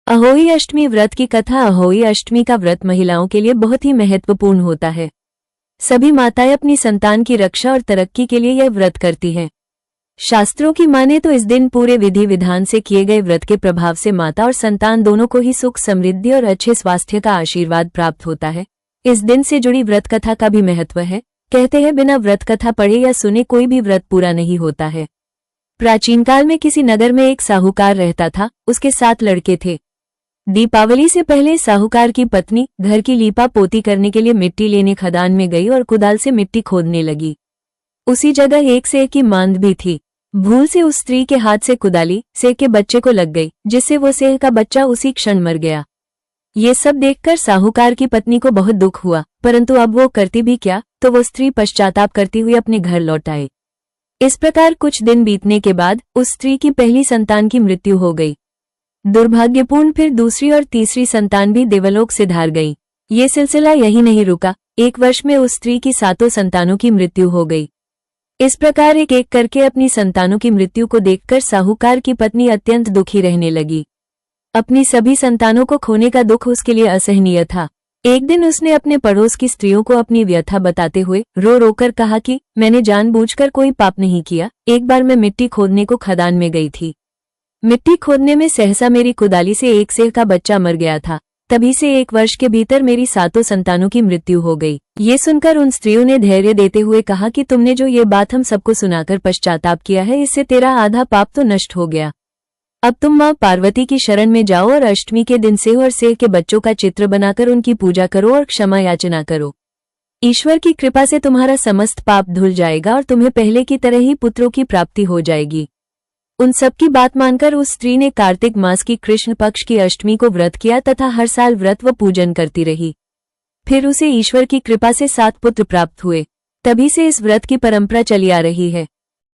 अहोई अष्टमी व्रत की कथा। अहोई अष्टमी का व्रत महिलाओं के लिए बहुत ही महत्वपूर्ण होता है। सभी माताएं अपनी संतान की रक्षा और तरक्की के लिए यह व्रत करती हैं। शास्त्रों की माने तो इस दिन पूरे विधि विधान से किए गए व्रत के प्रभाव से माता और संतान दोनों को ही सुख, समृद्धि और अच्छे स्वास्थ्य का आशीर्वाद प्राप्त होता है। इस दिन से जुड़ी व्रत कथा का भी महत्व है। कहते हैं बिना व्रत कथा पढ़े या सुने कोई भी व्रत पूरा नहीं होता है। प्राचीन काल में किसी नगर में एक साहूकार रहता था। उसके 7 लड़के थे। दीपावली से पहले साहूकार की पत्नी घर की लीपा पोती करने के लिए मिट्टी लेने खदान में गई और कुदाल से मिट्टी खोदने लगी। उसी जगह एक सेह की मांद भी थी। भूल से उस स्त्री के हाथ से कुदाली सेह के बच्चे को लग गई, जिससे वो सेह का बच्चा उसी क्षण मर गया। ये सब देखकर साहूकार की पत्नी को बहुत दुख हुआ, परंतु अब वो करती भी क्या, तो वो स्त्री पश्चाताप करती हुई अपने घर लौट आई। इस प्रकार कुछ दिन बीतने के बाद उस स्त्री की पहली संतान की मृत्यु हो गई। दुर्भाग्यपूर्ण फिर दूसरी और तीसरी संतान भी देवलोक से धार गई। ये सिलसिला यही नहीं रुका। 1 वर्ष में उस स्त्री की 7 संतानों की मृत्यु हो गई। इस प्रकार एक एक करके अपनी संतानों की मृत्यु को देखकर साहूकार की पत्नी अत्यंत दुखी रहने लगी। अपनी सभी संतानों को खोने का दुख उसके लिए असहनीय था। एक दिन उसने अपने पड़ोस की स्त्रियों को अपनी व्यथा बताते हुए रो रोकर कहा कि मैंने जानबूझकर कोई पाप नहीं किया। एक बार मैं मिट्टी खोदने को खदान में गई थी। मिट्टी खोदने में सहसा मेरी कुदाली से एक सेह का बच्चा मर गया था। तभी से 1 वर्ष के भीतर मेरी 7 संतानों की मृत्यु हो गई। ये सुनकर उन स्त्रियों ने धैर्य देते हुए कहा कि तुमने जो ये बात हम सबको सुनाकर पश्चाताप किया है, इससे तेरा आधा पाप तो नष्ट हो गया। अब तुम माँ पार्वती की शरण में जाओ और अष्टमी के दिन सेह और सेह के बच्चों का चित्र बनाकर उनकी पूजा करो और क्षमा याचना करो। ईश्वर की कृपा से तुम्हारा समस्त पाप धुल जाएगा और तुम्हें पहले की तरह ही पुत्रों की प्राप्ति हो जाएगी। उन सबकी बात मानकर उस स्त्री ने कार्तिक मास की कृष्ण पक्ष की अष्टमी को व्रत किया तथा हर साल व्रत व पूजन करती रही। फिर उसे ईश्वर की कृपा से 7 पुत्र प्राप्त हुए। तभी से इस व्रत की परंपरा चली आ रही है।